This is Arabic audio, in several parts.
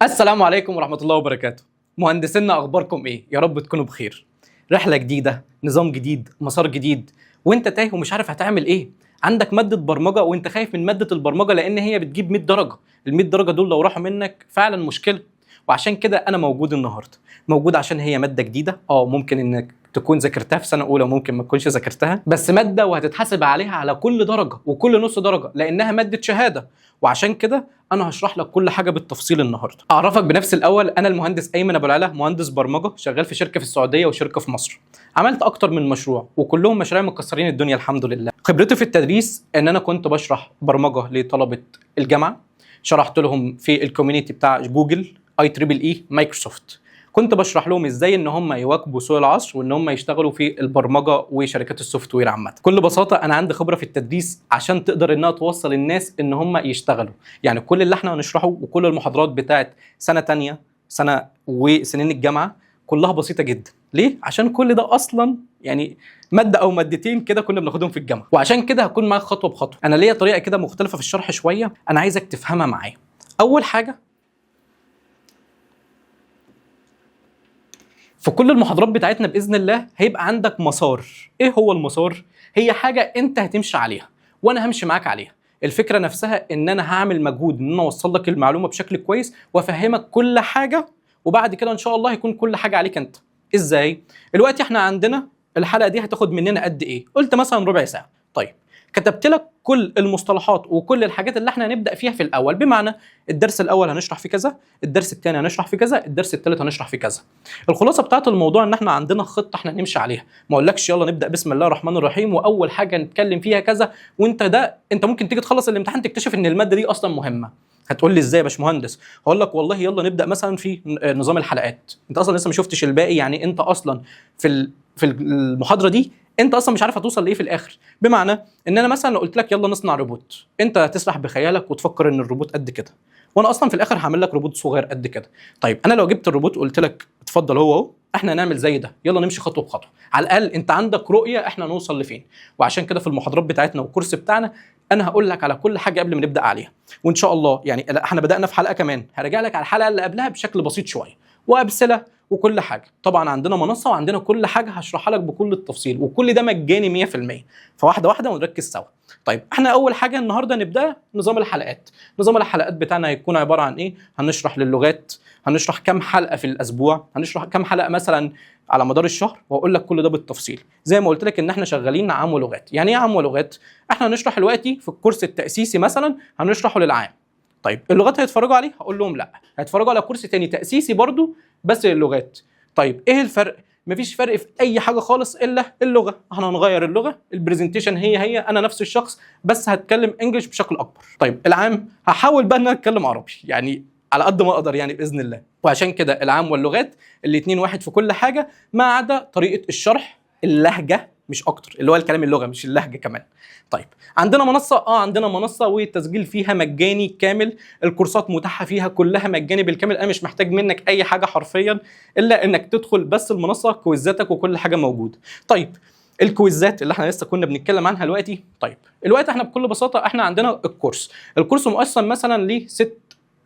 السلام عليكم ورحمة الله وبركاته. مهندسينا أخباركم إيه؟ يا رب تكونوا بخير. رحلة جديدة، نظام جديد، مسار جديد، وأنت تايه ومش عارف هتعمل إيه. عندك مادة برمجة وأنت خايف من مادة البرمجة لأن هي بتجيب 100 درجة. ال 100 درجة دول لو راحوا منك فعلا مشكلة. وعشان كده أنا موجود النهاردة. موجود عشان هي مادة جديدة، ممكن إنك تكون ذاكرتها في سنة أولى وممكن ما تكونش ذاكرتها، بس مادة وهتتحاسب عليها على كل درجة وكل نص درجة لأنها مادة شهادة. وعشان كده انا هشرح لك كل حاجه بالتفصيل النهارده. اعرفك بنفسي الاول، انا المهندس ايمن ابو العلا، مهندس برمجه شغال في شركه في السعوديه وشركه في مصر. عملت اكتر من مشروع وكلهم مشاريع مكسرين الدنيا الحمد لله. خبرتي في التدريس ان انا كنت بشرح برمجه لطلبه الجامعه، شرحت لهم في الكوميونتي بتاع جوجل، اي تريبل اي، مايكروسوفت. كنت بشرح لهم ازاي ان هم يواكبوا سوق العصر وان هم يشتغلوا في البرمجه وشركات السوفت وير عامه. بكل بساطه انا عندي خبره في التدريس عشان تقدر انها توصل الناس ان هم يشتغلوا. يعني كل اللي احنا هنشرحه وكل المحاضرات بتاعت سنه تانية، سنه وسنين الجامعه كلها بسيطه جدا. ليه؟ عشان كل ده اصلا يعني ماده او مادتين كده كنا بناخدهم في الجامعه. وعشان كده هكون معاك خطوه بخطوه. انا ليا طريقه كده مختلفه في الشرح شويه، انا عايزك تفهمها معايا. اول حاجه، في كل المحاضرات بتاعتنا باذن الله هيبقى عندك مسار. ايه هو المسار؟ هي حاجه انت هتمشي عليها وانا همشي معاك عليها. الفكره نفسها ان انا هعمل مجهود ان انا اوصل لك المعلومه بشكل كويس وافهمك كل حاجه، وبعد كده ان شاء الله هيكون كل حاجه عليك انت. ازاي؟ دلوقتي احنا عندنا الحلقه دي هتاخد مننا قد ايه؟ قلت مثلا ربع ساعه. طيب كتبت لك كل المصطلحات وكل الحاجات اللي احنا هنبدا فيها في الاول، بمعنى الدرس الاول هنشرح في كذا، الدرس الثاني هنشرح في كذا، الدرس الثالث هنشرح في كذا. الخلاصه بتاعت الموضوع ان احنا عندنا خطه احنا نمشي عليها. ما اقولكش يلا نبدا بسم الله الرحمن الرحيم واول حاجه نتكلم فيها كذا، انت ممكن تيجي تخلص الامتحان تكتشف ان الماده دي اصلا مهمه. هتقول لي ازاي يا باشمهندس؟ هقول لك والله يلا نبدا مثلا في نظام الحلقات. انت اصلا لسه ما شفتش الباقي، يعني انت اصلا في المحاضره دي انت اصلا مش عارف هتوصل لايه في الاخر. بمعنى ان انا مثلا لو قلت لك يلا نصنع روبوت، انت هتسرح بخيالك وتفكر ان الروبوت قد كده، وانا اصلا في الاخر هعمل لك روبوت صغير قد كده. طيب انا لو جبت الروبوت وقلت لك اتفضل هو اهو، احنا هنعمل زي ده، يلا نمشي خطوه بخطوه، على الاقل انت عندك رؤيه احنا نوصل لفين. وعشان كده في المحاضرات بتاعتنا والكورس بتاعنا انا هقول لك على كل حاجه قبل ما نبدا عليها. وان شاء الله يعني احنا بدانا في حلقه كمان هرجع لك على الحلقه اللي قبلها بشكل بسيط شويه وامثله وكل حاجه. طبعا عندنا منصه وعندنا كل حاجه هشرحها لك بكل التفصيل، وكل ده مجاني 100%. فواحده واحده ونركز سوا. طيب احنا اول حاجه النهارده نبدا نظام الحلقات. نظام الحلقات بتاعنا هيكون عباره عن ايه؟ هنشرح للغات، هنشرح كام حلقه في الاسبوع، هنشرح كام حلقه مثلا على مدار الشهر، واقول لك كل ده بالتفصيل. زي ما قلت لك ان احنا شغالين عام ولغات. يعني ايه عام ولغات؟ احنا هنشرح دلوقتي في الكورس التاسيسي مثلا هنشرحه للعام. طيب اللغات هيتفرجوا عليه؟ هقول لهم لا، هيتفرجوا على كورس تاني تاسيسي برضو بس للغات. طيب ايه الفرق؟ مفيش فرق في اي حاجه خالص الا اللغه. احنا هنغير اللغه، البرزنتيشن هي انا نفس الشخص بس هتكلم انجلش بشكل اكبر. طيب العام هحاول بقى ان انا اتكلم عربي يعني على قد ما اقدر يعني باذن الله. وعشان كده العام واللغات الاثنين واحد في كل حاجه، ما عدا طريقه الشرح، اللهجه مش اكتر، اللي هو الكلام اللغه مش اللهجه كمان. طيب عندنا منصه، عندنا منصه والتسجيل فيها مجاني كامل. الكورسات متاحه فيها كلها مجاني بالكامل. انا مش محتاج منك اي حاجه حرفيا الا انك تدخل بس المنصه، كويزاتك وكل حاجه موجوده. طيب الكويزات اللي احنا لسه كنا بنتكلم عنها دلوقتي، طيب الوقت احنا بكل بساطه احنا عندنا الكورس مقسم مثلا لست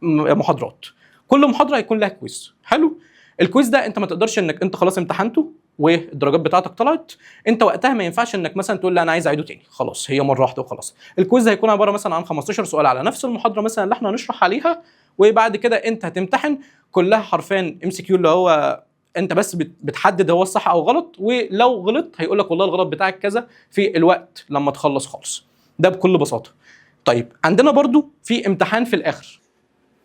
محاضرات. كل محاضره هيكون لها كويز. حلو. الكويز ده انت ما تقدرش انك انت خلاص امتحنته والدرجات بتاعتك طلعت، انت وقتها ما ينفعش انك مثلا تقول لا انا عايز اعيده تاني، خلاص هي مره واحده وخلاص. الكويز هيكون عباره مثلا عن 15 سؤال على نفس المحاضره مثلا اللي احنا هنشرح عليها، وبعد كده انت هتمتحن كلها حرفيا MCQ، اللي هو انت بس بتحدد هو الصح او غلط، ولو غلط هيقول لك والله الغلط بتاعك كذا في الوقت لما تخلص خالص. ده بكل بساطه. طيب عندنا برضو في امتحان في الاخر،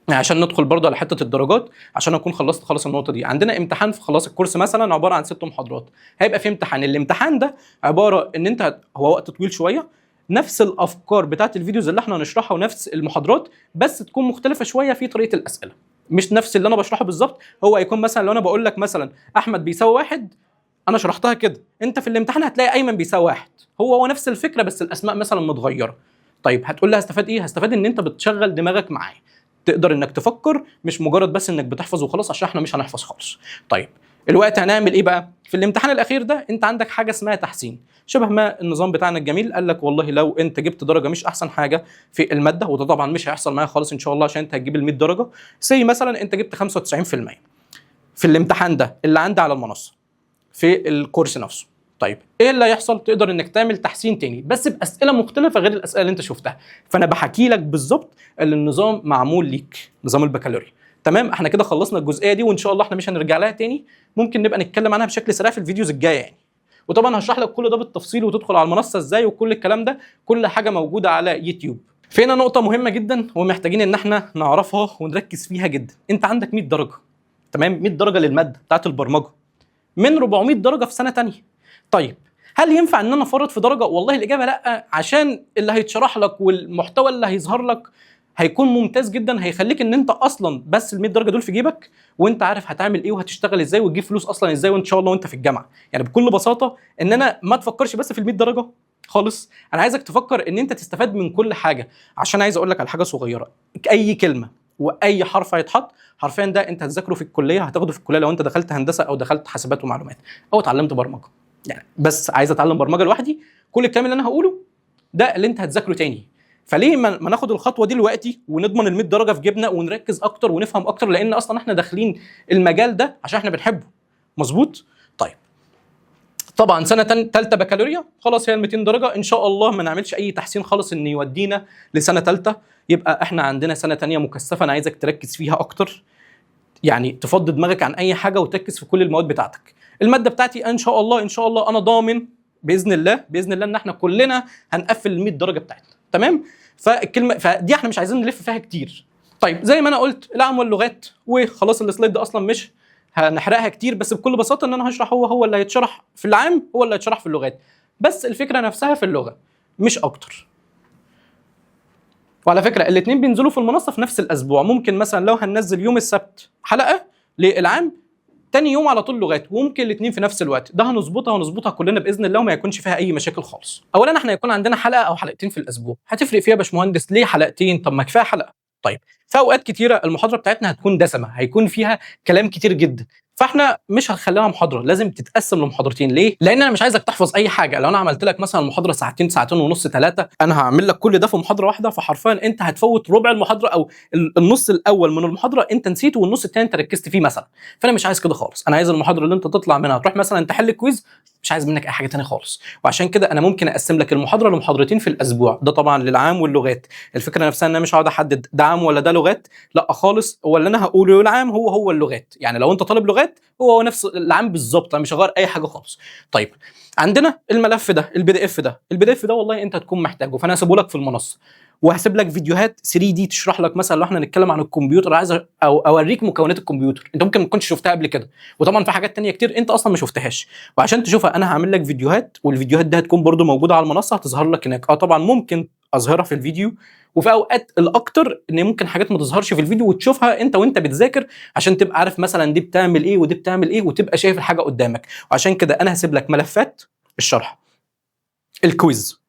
يعني عشان ندخل برضه على حته الدرجات، عشان اكون خلصت خلاص النقطه دي. عندنا امتحان في خلاص الكورس مثلا عباره عن 6 محاضرات، هيبقى في امتحان. الامتحان ده عباره ان انت هو وقت طويل شويه، نفس الافكار بتاعت الفيديوز اللي احنا هنشرحها ونفس المحاضرات، بس تكون مختلفه شويه في طريقه الاسئله. مش نفس اللي انا بشرحه بالظبط. هو هيكون مثلا لو انا بقول لك مثلا احمد بيساوي 1، انا شرحتها كده، انت في الامتحان هتلاقي ايمن بيساوي 1. هو نفس الفكره بس الاسماء مثلا متغيره. طيب هتقول لي هستفاد ايه؟ هستفاد ان انت بتشغل دماغك معايا، تقدر انك تفكر، مش مجرد بس انك بتحفظ وخلاص، عشان احنا مش هنحفظ خالص. طيب الوقت هنعمل ايه بقى؟ في الامتحان الاخير ده انت عندك حاجه اسمها تحسين. شبه ما النظام بتاعنا الجميل قال لك والله لو انت جبت درجه مش احسن حاجه في الماده، وده طبعا مش هيحصل معايا خالص ان شاء الله عشان انت هتجيب ال 100 درجه، سي مثلا انت جبت 95% في الامتحان ده اللي عندي على المنصه في الكورس نفسه. طيب ايه اللي هيحصل؟ تقدر انك تعمل تحسين تاني بس باسئله مختلفه غير الاسئله اللي انت شفتها. فانا بحكي لك بالظبط اللي النظام معمول ليك، نظام البكالوريا. تمام، احنا كده خلصنا الجزئيه دي وان شاء الله احنا مش هنرجع لها تاني، ممكن نبقى نتكلم عنها بشكل سريع في الفيديوز الجايه يعني. وطبعا هشرح لك كل ده بالتفصيل وتدخل على المنصه ازاي وكل الكلام ده، كل حاجه موجوده على يوتيوب. فينا نقطه مهمه جدا ومحتاجين ان احنا نعرفها ونركز فيها جدا. انت عندك 100 درجه، تمام، 100 درجه للماده بتاعت البرمجه من 400 درجه في سنه ثانيه. طيب هل ينفع ان انا افرط في درجه؟ والله الاجابه لا، عشان اللي هيتشرح لك والمحتوى اللي هيظهر لك هيكون ممتاز جدا، هيخليك ان انت اصلا بس ال 100 درجه دول في جيبك وانت عارف هتعمل ايه وهتشتغل ازاي وتجيب فلوس اصلا ازاي وان شاء الله وانت في الجامعه. يعني بكل بساطه ان انا ما تفكرش بس في ال 100 درجه خالص، انا عايزك تفكر ان انت تستفاد من كل حاجه. عشان عايز اقول لك على حاجه صغيره، اي كلمه واي حرف هيتحط حرفيا ده انت هتذاكره في الكليه، هتاخده في الكليه لو انت دخلت هندسه او دخلت حاسبات ومعلومات او اتعلمت برمجه. يعني بس عايز اتعلم برمجه لوحدي، كل الكلام اللي انا هقوله ده اللي انت هتذاكره تاني. فليه ما ناخد الخطوه دي دلوقتي ونضمن ال 100 درجه في جيبنا ونركز اكتر ونفهم اكتر، لان اصلا احنا داخلين المجال ده عشان احنا بنحبه. مظبوط؟ طيب طبعا سنه ثالثه بكالوريا خلاص هي ال 200 درجه، ان شاء الله ما نعملش اي تحسين خالص ان يودينا لسنه ثالثه، يبقى احنا عندنا سنه ثانيه مكثفه. انا عايزك تركز فيها اكتر، يعني تفضي دماغك عن اي حاجه وتركز في كل المواد بتاعتك. الماده بتاعتي ان شاء الله انا ضامن باذن الله ان احنا كلنا هنقفل ال 100 درجه بتاعتنا، تمام؟ فدي احنا مش عايزين نلف فيها كتير. طيب زي ما انا قلت العام واللغات، وخلاص السلايد ده اصلا مش هنحرقها كتير، بس بكل بساطه ان انا هشرح هو اللي هيتشرح في العام هو اللي هيتشرح في اللغات، بس الفكره نفسها في اللغه مش اكتر. وعلى فكره الاثنين بينزلوا في المنصه في نفس الاسبوع، ممكن مثلا لو هننزل يوم السبت حلقه للعام، تاني يوم على طول لغات، وممكن الاثنين في نفس الوقت. ده هنظبطها كلنا باذن الله وما يكونش فيها اي مشاكل خالص. اولا احنا هيكون عندنا حلقه او حلقتين في الاسبوع، هتفرق فيها يا باشمهندس ليه حلقتين؟ طب ما كفايه حلقه. طيب في اوقات كتيره المحاضره بتاعتنا هتكون دسمه، هيكون فيها كلام كتير جدا، فاحنا مش هنخليها محاضره، لازم تتقسم لمحاضرتين. ليه؟ لان انا مش عايزك تحفظ اي حاجه. لو انا عملت لك مثلا المحاضره ساعتين، ساعتين ونص، ثلاثه، انا هعمل لك كل ده في محاضره واحده، فحرفيا انت هتفوت ربع المحاضره او النص الاول من المحاضره انت نسيته والنص الثاني انت ركزت فيه مثلا. فانا مش عايز كده خالص، انا عايز المحاضره اللي انت تطلع منها تروح مثلا تحل كويز، مش عايز منك اي حاجه ثانيه خالص. وعشان كده انا ممكن اقسم لك المحاضره لمحاضرتين في الاسبوع، ده طبعا للعام واللغات. الفكره نفسها ان انا مش هقعد احدد ده عام ولا ده لغات، لا خالص، هو اللي انا هقوله العام هو اللغات. يعني لو انت طالب لغات هو نفس العام بالظبط، انا مش هغير اي حاجه خالص. طيب عندنا الملف ده البي دي اف ده والله انت هتكون محتاجه، فانا هسيبه لك في المنصه، وهسيب لك فيديوهات 3 دي تشرح لك مثلا لو احنا نتكلم عن الكمبيوتر، عايز او اوريك مكونات الكمبيوتر انت ممكن ما تكونش شفتها قبل كده، وطبعا في حاجات تانية كتير انت اصلا ما شفتهاش. وعشان تشوفها انا هعمل لك فيديوهات، والفيديوهات دي هتكون برده موجوده على المنصه، هتظهر لك هناك. طبعا ممكن اظهرها في الفيديو، وفي اوقات الاكتر ان ممكن حاجات ما تظهرش في الفيديو وتشوفها انت وانت بتذاكر، عشان تبقى عارف مثلا دي بتعمل ايه ودي بتعمل ايه، وتبقى شايف الحاجه قدامك. وعشان كده انا هسيب لك ملفات الشرح، الكويز،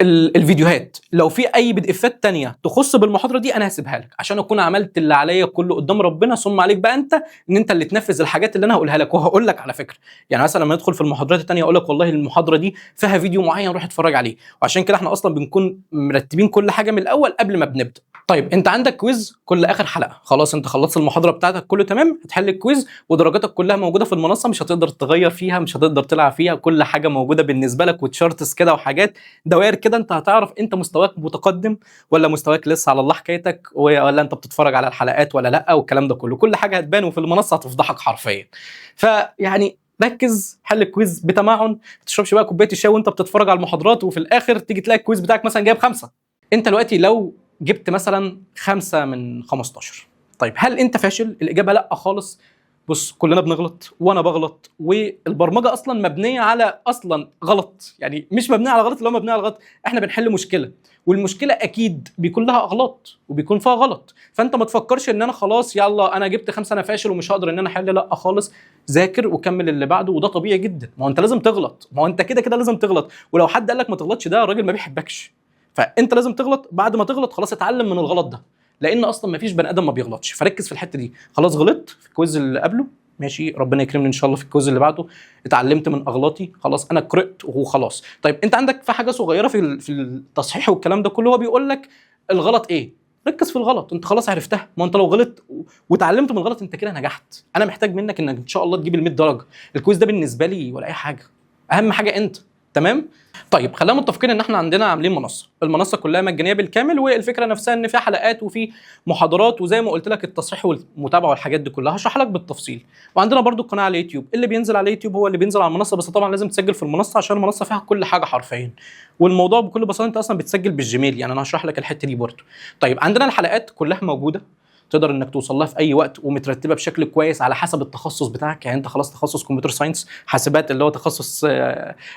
الفيديوهات، لو في اي بي دي افات تانية تخص بالمحاضره دي انا هسيبها لك، عشان اكون عملت اللي عليا كله قدام ربنا، ثم عليك بقى انت ان انت اللي تنفذ الحاجات اللي انا هقولها لك. وهقول لك على فكره، يعني مثلا لما ندخل في المحاضرات التانية اقول لك والله المحاضره دي فيها فيديو معين روح اتفرج عليه. وعشان كده احنا اصلا بنكون مرتبين كل حاجه من الاول قبل ما بنبدا. طيب انت عندك كويز كل اخر حلقه، خلاص انت خلصت المحاضره بتاعتك كله تمام، هتحل الكويز ودرجاتك كلها موجوده في المنصه، مش هتقدر تغير فيها، مش هتقدر تلعب فيها، كل حاجه موجوده بالنسبه لك، وتشارتس كده وحاجات دوائر كده، انت هتعرف انت مستواك متقدم ولا مستواك لسه على الله حكايتك، ولا انت بتتفرج على الحلقات ولا لا، والكلام ده كله، كل حاجه هتبان، وفي المنصه هتفضحك حرفيا. فيعني ركز، حل الكويز بتمعن، ما تشربش بقى كوبايه الشاي وانت بتتفرج على المحاضرات وفي الاخر تيجي تلاقي الكويز بتاعك مثلا جايب 5. انت دلوقتي لو جبت مثلا 5 من 15، طيب هل انت فاشل؟ الاجابه لا خالص. بص كلنا بنغلط وانا بغلط، والبرمجه اصلا مبنيه على اصلا غلط، يعني مش مبنيه على غلط، اللي هو مبنيه على غلط، احنا بنحل مشكله والمشكله اكيد بيكون لها اغلاط وبيكون فيها غلط. فانت ما تفكرش ان انا خلاص يلا انا جبت 5 انا فاشل ومش هقدر ان انا احل، لا خالص، ذاكر وكمل اللي بعده، وده طبيعي جدا. ما هو انت لازم تغلط، ما هو انت كده كده لازم تغلط، ولو حد قال لك ما تغلطش ده راجل ما بيحبكش. فانت لازم تغلط، بعد ما تغلط خلاص اتعلم من الغلط ده، لان اصلا ما فيش بني ادم ما بيغلطش. فركز في الحته دي. خلاص غلطت في الكويز اللي قبله، ماشي، ربنا يكرمني ان شاء الله في الكويز اللي بعده، اتعلمت من اغلاطي، خلاص انا قرأت وخلاص. طيب انت عندك في حاجه صغيره في التصحيح والكلام ده كله، هو بيقول لك الغلط ايه، ركز في الغلط، انت خلاص عرفتها. ما انت لو غلط واتعلمت من الغلط انت كده نجحت. انا محتاج منك انك ان شاء الله تجيب ال 100 درجه. الكويز ده بالنسبه لي ولا اي حاجه، اهم حاجه انت. تمام. طيب خلينا متفقين ان احنا عندنا عاملين منصه، المنصه كلها مجانيه بالكامل، والفكره نفسها ان فيها حلقات وفي محاضرات، وزي ما قلت لك التصحيح والمتابعه والحاجات دي كلها هشرح لك بالتفصيل. وعندنا برضو قناه على اليوتيوب، اللي بينزل على اليوتيوب هو اللي بينزل على المنصه، بس طبعا لازم تسجل في المنصه عشان المنصه فيها كل حاجه حرفيا. والموضوع بكل بساطه انت اصلا بتسجل بالجيميل، يعني انا هشرح لك الحته دي برضو. طيب عندنا الحلقات كلها موجوده، تقدر انك توصل لها في اي وقت، ومترتبه بشكل كويس على حسب التخصص بتاعك. يعني انت خلاص تخصص كمبيوتر ساينس، حاسبات اللي هو تخصص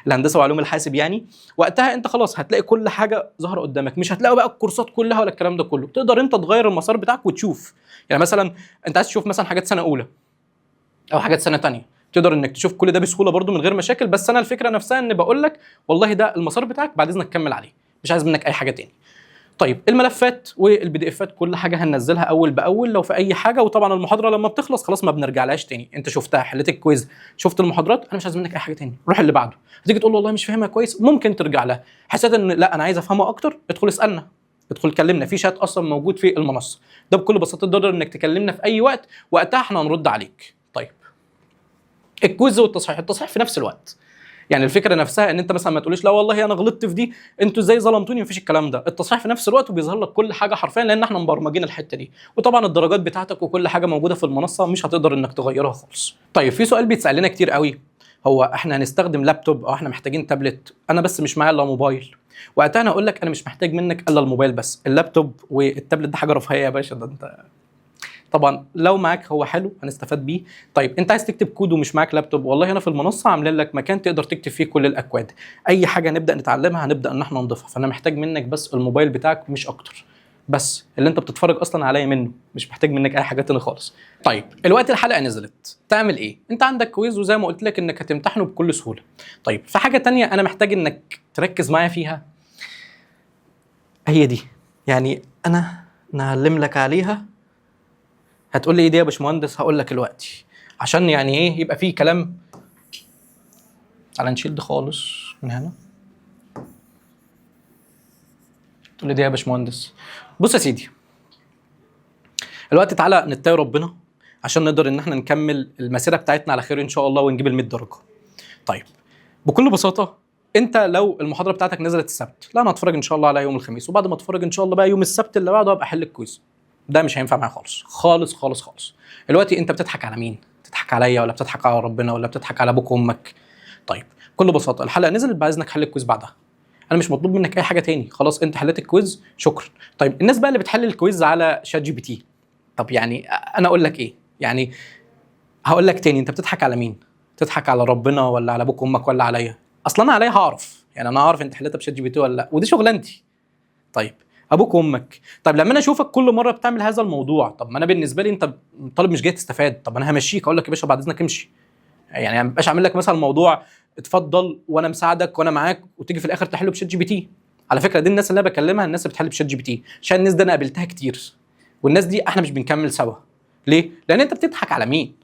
الهندسه وعلوم الحاسب، يعني وقتها انت خلاص هتلاقي كل حاجه ظاهره قدامك، مش هتلاقي بقى الكورسات كلها ولا الكلام ده كله. تقدر انت تغير المسار بتاعك وتشوف، يعني مثلا انت عايز تشوف مثلا حاجات سنه اولى او حاجات سنه ثانيه، تقدر انك تشوف كل ده بسهوله برده من غير مشاكل. بس انا الفكره نفسها ان بقول لك والله ده المسار بتاعك، بعد اذنك كمل عليه، مش عايز منك اي حاجه تاني. طيب الملفات والبي دي افات كل حاجه هننزلها اول باول لو في اي حاجه. وطبعا المحاضره لما بتخلص خلاص ما بنرجعلهاش تاني، انت شفتها، حليت الكويز، شفت المحاضرات، انا مش عايز منك اي حاجه تاني، روح اللي بعده. هتيجي تقول له والله مش فاهمها كويس، ممكن ترجع لها. حسيت ان لا انا عايز افهمها اكتر، ادخل اسالنا، ادخل كلمنا في شات اصلا موجود في المنصه، ده بكل بساطه تقدر انك تكلمنا في اي وقت، وقتها احنا هنرد عليك. طيب الكويز والتصحيح، التصحيح في نفس الوقت. يعني الفكره نفسها ان انت مثلا ما تقوليش لا والله انا غلطت في دي، انتوا ازاي ظلمتوني، مفيش الكلام ده. التصحيح في نفس الوقت وبيظهر لك كل حاجه حرفيا، لان احنا مبرمجين الحته دي. وطبعا الدرجات بتاعتك وكل حاجه موجوده في المنصه، مش هتقدر انك تغيرها خالص. طيب في سؤال بيتسال لنا كتير قوي، هو احنا هنستخدم لابتوب او احنا محتاجين تابلت؟ انا بس مش معايا الا موبايل. وقتها انا اقول لك انا مش محتاج منك الا الموبايل بس، اللابتوب والتابلت ده حاجه رفاهيه يا باشا، ده انت طبعا لو معاك هو حلو هنستفاد بيه. طيب انت عايز تكتب كود ومش معاك لابتوب، والله هنا في المنصه عاملين لك مكان تقدر تكتب فيه كل الاكواد. اي حاجه نبدا نتعلمها هنبدا ان احنا نضيفها، فانا محتاج منك بس الموبايل بتاعك مش اكتر، بس اللي انت بتتفرج اصلا عليا منه، مش محتاج منك اي حاجه تاني خالص. طيب الوقت الحلقه نزلت تعمل ايه؟ انت عندك كويز وزي ما قلت لك انك هتمتحنه بكل سهوله. طيب في حاجه تانية انا محتاج انك تركز معايا فيها، هي دي، يعني انا نعلم لك عليها. هتقول لي ايه دي يا باشمهندس؟ هقول لك دلوقتي عشان يعني ايه يبقى فيه كلام. تعالى نشيل ده خالص من هنا. تقول لي دي يا باشمهندس؟ بص يا سيدي، الوقت تعالى نتقي ربنا عشان نقدر ان احنا نكمل المسيره بتاعتنا على خير ان شاء الله ونجيب ال 100 درجه. طيب بكل بساطه، انت لو المحاضره بتاعتك نزلت السبت، لا انا هتفرج ان شاء الله على يوم الخميس، وبعد ما اتفرج ان شاء الله بقى يوم السبت اللي بعده هبقى احل الكويز. ده مش هينفع معايا خالص خالص خالص خالص. دلوقتي انت بتضحك على مين؟ بتضحك عليا ولا بتضحك على ربنا ولا بتضحك على ابوك وامك؟ طيب بكل بساطه الحلقه نزلت، بعد اذنك حل الكويز بعدها، انا مش مطلوب منك اي حاجه تاني، خلاص انت حليت الكويز شكرا. طيب الناس بقى اللي بتحل الكويز على شات جي بي تي، طب يعني انا اقول لك ايه يعني؟ هقول لك تاني، انت بتضحك على مين؟ بتضحك على ربنا ولا على ابوك وامك ولا عليا؟ اصلا انا عليا هعرف، يعني انا هعرف انت حليتها بشات جي بي تي ولا لا، ودي شغلانتي. طيب ابوك وامك، طب لما انا اشوفك كل مره بتعمل هذا الموضوع، طب ما انا بالنسبه لي انت طالب مش جاي تستفاد، طب انا همشيك اقول لك يا باشا بعد اذنك امشي. يعني ما بقاش اعمل لك مثلا موضوع اتفضل وانا مساعدك وانا معاك، وتيجي في الاخر تحله بشات جي بي تي. على فكره دي الناس اللي انا بكلمها، الناس اللي بتحل بشات جي بي تي، عشان الناس دي انا قابلتها كتير، والناس دي احنا مش بنكمل سوا. ليه؟ لان انت بتضحك على مين.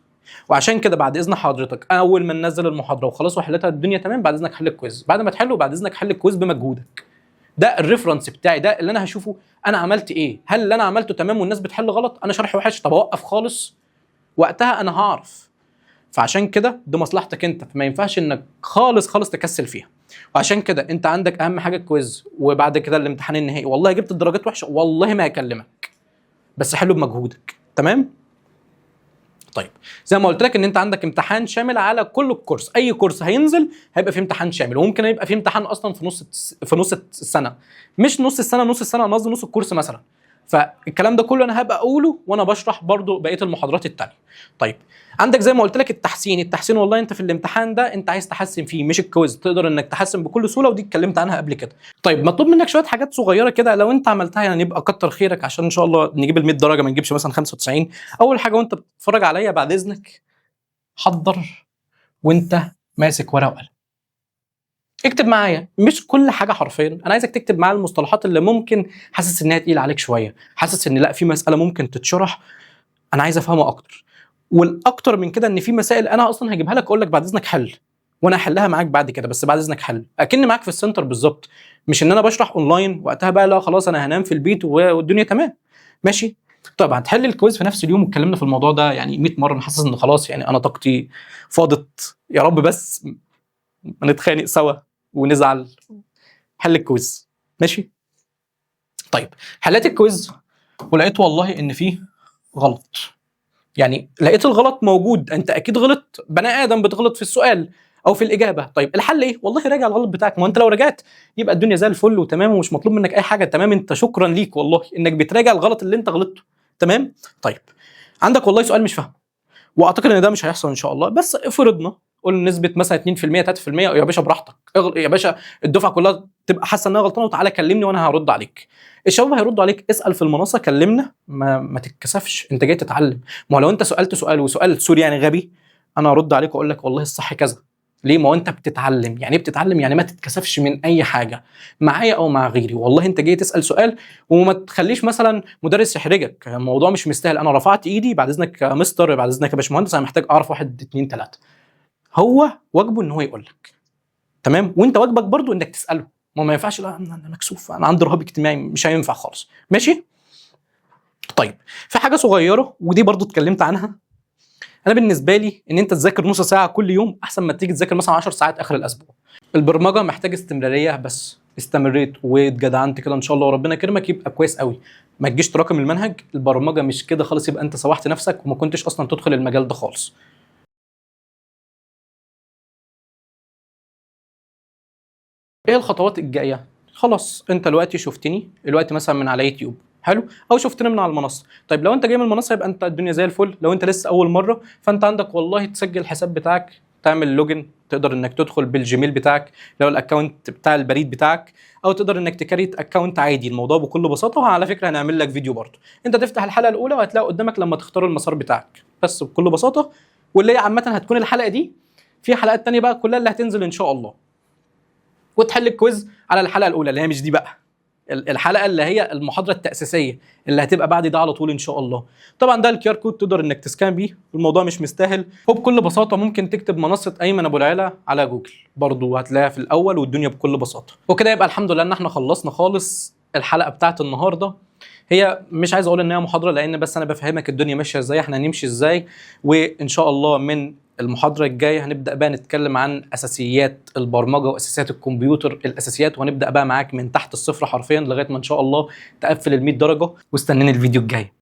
وعشان كده بعد اذن حضرتك اول ما ننزل المحاضره وخلاص وحلتها الدنيا تمام، بعد اذنك حل الكويز، بعد ما تحله بعد اذنك حل الكويز بمجهودك. ده الريفرنس بتاعي، ده اللي انا هشوفه انا عملت ايه، هل اللي انا عملته تمام والناس بتحل غلط، انا شرحي وحش طب اوقف خالص، وقتها انا هعرف. فعشان كده دي مصلحتك انت، فما ينفعش انك خالص خالص تكسل فيها. وعشان كده انت عندك اهم حاجه الكويز، وبعد كده الامتحان النهائي. والله جبت الدرجات وحشه والله ما هكلمك، بس حلو بمجهودك. تمام. طيب زي ما قلت لك ان انت عندك امتحان شامل على كل الكورس، اي كورس هينزل هيبقى فيه امتحان شامل، وممكن يبقى فيه امتحان اصلا في نص السنه، مش نص السنه، نص السنه انا قصدي نص الكورس مثلا. فالكلام ده كله انا هبقى اقوله وانا بشرح برضو بقيه المحاضرات التانية. طيب عندك زي ما قلت لك التحسين والله انت في الامتحان ده انت عايز تحسن فيه مش الكويز، تقدر انك تحسن بكل سهوله، ودي اتكلمت عنها قبل كده. طيب مطلوب منك شويه حاجات صغيره كده، لو انت عملتها يعني يبقى كتر خيرك، عشان ان شاء الله نجيب ال 100 درجه ما نجيبش مثلا 95. اول حاجه وانت بتتفرج عليا بعد اذنك حضر وانت ماسك ورقه وقلم، اكتب معايا مش كل حاجه حرفيا، انا عايزك تكتب معايا المصطلحات اللي ممكن حاسس انها تقيله عليك شويه، حاسس ان لا في مساله ممكن تتشرح انا عايز افهمها اكتر. والاكتر من كده ان في مسائل انا اصلا هجيبها لك اقول لك بعد اذنك حل، وانا هحلها معاك بعد كده، بس بعد اذنك حل اكني معاك في السنتر بالظبط. مش ان انا بشرح اونلاين وقتها بقى لا خلاص انا هنام في البيت والدنيا تمام. ماشي. طيب هتحل الكويز في نفس اليوم، واتكلمنا في الموضوع ده يعني 100 مره، انا حاسس ان خلاص يعني انا طاقتي فاضت. يا رب بس ما نتخانق سوا ونزعل. حل الكويز. ماشي. طيب حليت الكويز ولقيت والله ان فيه غلط. يعني لقيت الغلط موجود، انت اكيد غلط، بني ادم بتغلط في السؤال او في الاجابه. طيب الحل ايه؟ والله راجع الغلط بتاعك. ما انت لو رجعت يبقى الدنيا زي الفل وتمام ومش مطلوب منك اي حاجه. تمام، انت شكرا ليك والله انك بتراجع الغلط اللي انت غلطته. تمام. طيب عندك والله سؤال مش فاهمه، واعتقد ان ده مش هيحصل ان شاء الله، بس افرضنا قول نسبه مثلا 2% 3%، يا باشا براحتك يا باشا، الدفعه كلها تبقى حاسه انها غلطانه وتعالى كلمني وانا هرد عليك. الشباب هيردوا عليك، اسال في المنصه، كلمنا، ما تتكسفش، انت جاي تتعلم. ما هو لو انت سالت سؤال وسؤال سوري يعني غبي، انا هرد عليك واقول لك والله الصح كذا. ليه؟ ما هو انت بتتعلم. يعني ايه بتتعلم؟ يعني ما تتكسفش من اي حاجه، معايا او مع غيري. والله انت جاي تسال سؤال وما تخليش مثلا مدرس يحرجك، الموضوع مش مستاهل. انا رفعت ايدي، بعد اذنك يا مستر، بعد اذنك يا باشمهندس، انا محتاج اعرف واحد اتنين تلاته. هو واجبه ان هو يقول لك. تمام. وانت واجبك برضو انك تساله. ما ينفعش لا انا مكسوف، انا عندي رهاب اجتماعي، مش هينفع خالص. ماشي. طيب في حاجه صغيره ودي برضو اتكلمت عنها. انا بالنسبه لي ان انت تذاكر نص ساعه كل يوم احسن ما تيجي تذاكر مثلا 10 ساعات اخر الاسبوع. البرمجه محتاج استمراريه، بس استمريت واتجدعنت كده ان شاء الله وربنا يكرمك يبقى كويس قوي. ما تجيش تراكم المنهج. البرمجه مش كده خالص، يبقى انت سوحت نفسك وما كنتش اصلا تدخل المجال ده خالص. ايه الخطوات الجايه؟ خلاص انت دلوقتي شفتني دلوقتي مثلا من على يوتيوب، حلو، او شفتني من على المنصه. طيب لو انت جاي من المنصه يبقى انت الدنيا زي الفل. لو انت لسه اول مره فانت عندك والله تسجل الحساب بتاعك، تعمل لوجن، تقدر انك تدخل بالجيميل بتاعك لو الاكونت بتاع البريد بتاعك، او تقدر انك تكريت اكونت عادي. الموضوع بكل بساطه، وعلى فكره هنعمل لك فيديو برضه. انت تفتح الحلقه الاولى وهتلاقي قدامك لما تختار المسار بتاعك، بس بكل بساطه. واللي هي عامه هتكون الحلقه دي، في حلقات تانية بقى كلها اللي هتنزل ان شاء الله، وتحل الكويز على الحلقه الاولى اللي هي مش دي بقى، الحلقه اللي هي المحاضره التاسيسيه اللي هتبقى بعد ده على طول ان شاء الله. طبعا ده الكيار كود تقدر انك تسكان بيه، الموضوع مش مستاهل. وبكل بساطه ممكن تكتب منصه ايمن ابو العلا على جوجل برضو هتلاقيها في الاول، والدنيا بكل بساطه. وكده يبقى الحمد لله ان احنا خلصنا خالص الحلقه بتاعت النهارده. هي مش عايز اقول ان هي محاضره، لان بس انا بفهمك الدنيا ماشيه ازاي، احنا هنمشي ازاي. وان شاء الله من المحاضره الجايه هنبدا بقى نتكلم عن اساسيات البرمجه واساسيات الكمبيوتر، الاساسيات، وهنبدا بقى معاك من تحت الصفر حرفيا لغايه ما ان شاء الله تقفل ال 100 درجه. واستناني الفيديو الجاي.